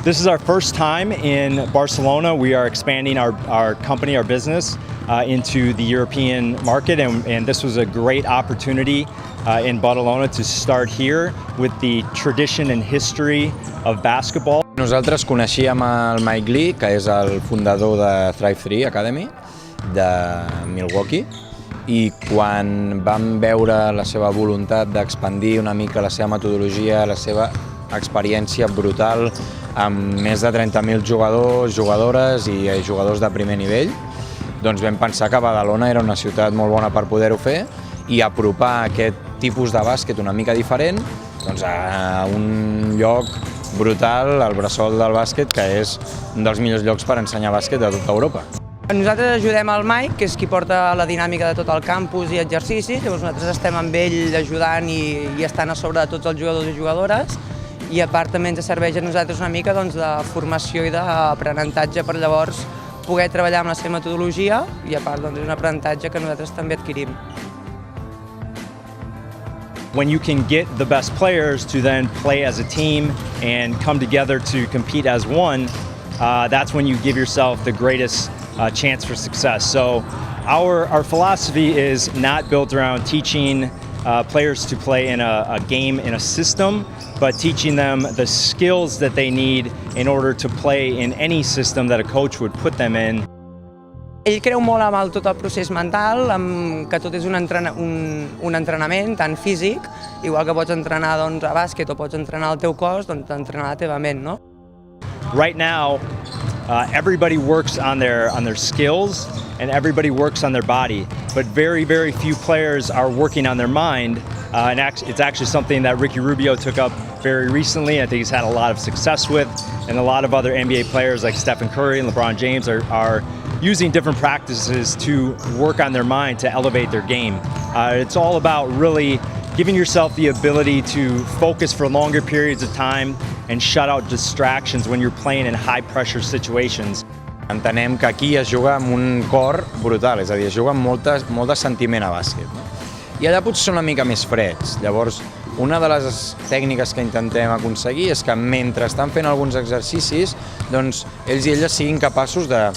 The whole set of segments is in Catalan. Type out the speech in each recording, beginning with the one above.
This is our first time in Barcelona. We are expanding our company, our business, into the European market, and this was a great opportunity in Badalona to start here with the tradition and history of basketball. Nosaltres coneixíem el Mike Lee, que és el fundador de Thrive 3 Academy de Milwaukee, i quan vam veure la seva voluntat d'expandir una mica la seva metodologia, la seva experiència brutal amb més de 30.000 jugadors, jugadores i jugadors de primer nivell, doncs vam pensar que Badalona era una ciutat molt bona per poder-ho fer i apropar aquest tipus de bàsquet una mica diferent a un lloc brutal, al bressol del bàsquet, que és un dels millors llocs per ensenyar bàsquet de tota Europa. Nosaltres ajudem el Mike, que és qui porta la dinàmica de tot el campus i exercicis, llavors nosaltres estem amb ell ajudant i estant a sobre de tots els jugadors i jugadores, i a part també ens serveix a nosaltres una mica de formació i d'aprenentatge per llavors poder treballar amb la seva metodologia, i a part és un aprenentatge que nosaltres també adquirim. When you can get the best players to then play as a team and come together to compete as one, that's when you give yourself the greatest chance for success. So our philosophy is not built around teaching players to play in a game, in a system, but teaching them the skills that they need in order to play in any system that a coach would put them in. Ell creu molt amb tot el procés mental, que tot és un entrenament tan físic, igual que pots entrenar a bàsquet o pots entrenar el teu cos, doncs entrenar la teva ment, no? Right now, everybody works on their skills and everybody works on their body, but very few players are working on their mind. And it's actually something that Ricky Rubio took up very recently. I think he's had a lot of success with, and a lot of other NBA players like Stephen Curry and LeBron James are using different practices to work on their mind to elevate their game. It's all about really giving yourself the ability to focus for longer periods of time and shut out distractions when you're playing in high-pressure situations. Entenem que aquí es juga amb un cor brutal, és a dir, es juga amb molt de sentiment a bàsquet. I allà potser són una mica més freds. Llavors, una de les tècniques que intentem aconseguir és que mentre estan fent alguns exercicis, doncs ells i elles siguin capaços de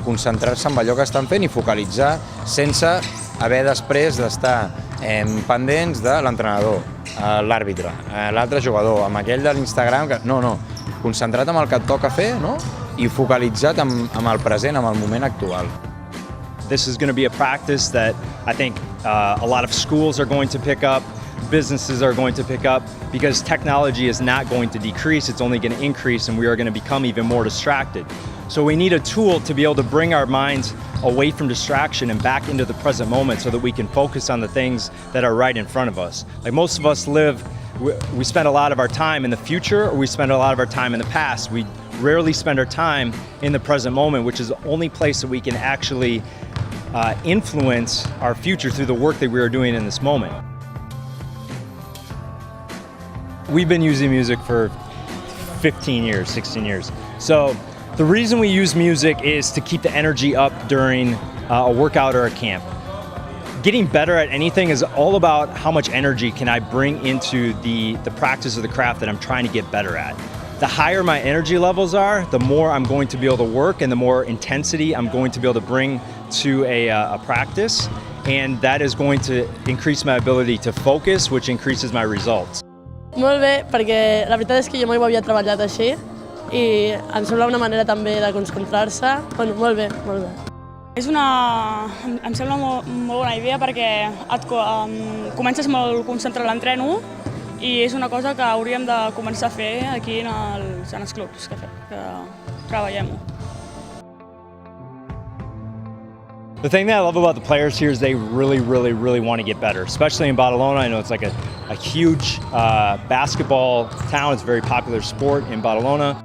concentrar-se en allò que estan fent i focalitzar sense haver després d'estar pendents de l'entrenador, l'àrbitre, l'altre jugador, amb aquell de l'Instagram, no, concentrat en el que et toca fer, no? I focalitzat en el present, en el moment actual. This is going to be a practice that I think a lot of schools are going to pick up, businesses are going to pick up, because technology is not going to decrease, it's only going to increase, and we are going to become even more distracted. So we need a tool to be able to bring our minds away from distraction and back into the present moment so that we can focus on the things that are right in front of us. Like most of us we spend a lot of our time in the future, or we spend a lot of our time in the past. We rarely spend our time in the present moment, which is the only place that we can actually influence our future through the work that we are doing in this moment. We've been using music for 15 years, 16 years. So the reason we use music is to keep the energy up during a workout or a camp. Getting better at anything is all about how much energy can I bring into the practice of the craft that I'm trying to get better at. The higher my energy levels are, the more I'm going to be able to work and the more intensity I'm going to be able to bring to a practice, and that is going to increase my ability to focus, which increases my results. Molt bé, perquè la veritat és que jo mai ho havia treballat així i em sembla una manera també de concentrar-se. Bueno, molt bé, molt bé. Em sembla molt bona idea perquè comences molt concentrat a l'entreno i és una cosa que hauríem de començar a fer aquí en els clubs que treballem-ho. The thing that I love about the players here is they really want to get better, especially in Badalona. I know it's like a huge basketball town. It's a very popular sport in Badalona.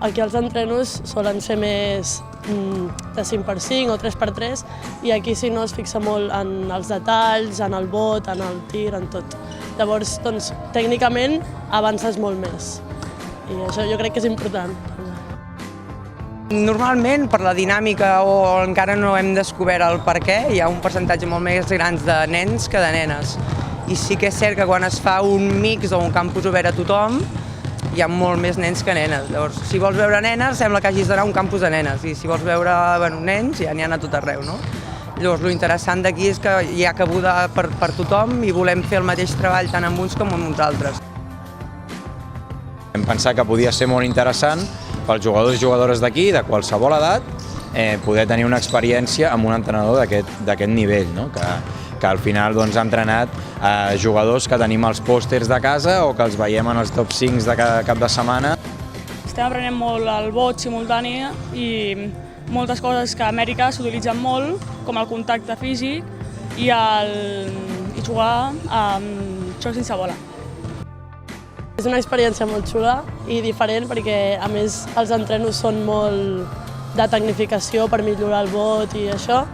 Aquí els entrenos solen ser més de 5x5 o 3x3 i aquí si no es fixa molt en els detalls, en el bot, en el tir, en tot. Llavors, doncs, tècnicament avances molt més i això jo crec que és important. Normalment, per la dinàmica o encara no hem descobert el per què, hi ha un percentatge molt més gran de nens que de nenes. I sí que és cert que quan es fa un mix o un campus obert a tothom, hi ha molt més nens que nenes. Llavors, si vols veure nenes, sembla que hagis d'anar a un campus de nenes, i si vols veure nens, ja n'hi ha a tot arreu, no? Llavors, lo interessant d'aquí és que hi ha cabuda per tothom i volem fer el mateix treball tant amb uns com amb uns altres. Hem pensat que podia ser molt interessant pels jugadors i jugadores d'aquí, de qualsevol edat, poder tenir una experiència amb un entrenador d'aquest nivell, no? Que al final ha entrenat jugadors que tenim als pòsters de casa o que els veiem en els top 5 de cada cap de setmana. Estem aprenent molt el vot simultani i moltes coses que a Amèrica s'utilitzen molt, com el contacte físic i jugar amb xoc sense bola. És una experiència molt xula i diferent perquè, a més, els entrenos són molt de tecnificació per millorar el vot i això.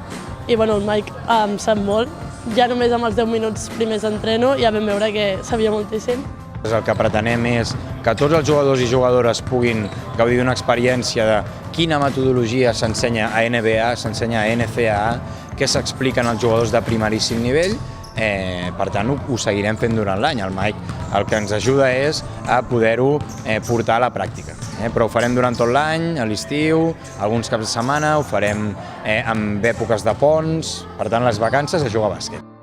I bueno, el Mike em sap molt. Ja només amb els 10 minuts primers d'entreno ja vam veure que sabia moltíssim. El que pretenem és que tots els jugadors i jugadores puguin gaudir d'una experiència de quina metodologia s'ensenya a NBA, s'ensenya a NCAA, què s'expliquen als jugadors de primeríssim nivell. Per tant, ho seguirem fent durant l'any. El Mike el que ens ajuda és a poder-ho portar a la pràctica. Però ho farem durant tot l'any, a l'estiu, alguns caps de setmana, ho farem en èpoques de ponts, per tant, les vacances a jugar a bàsquet.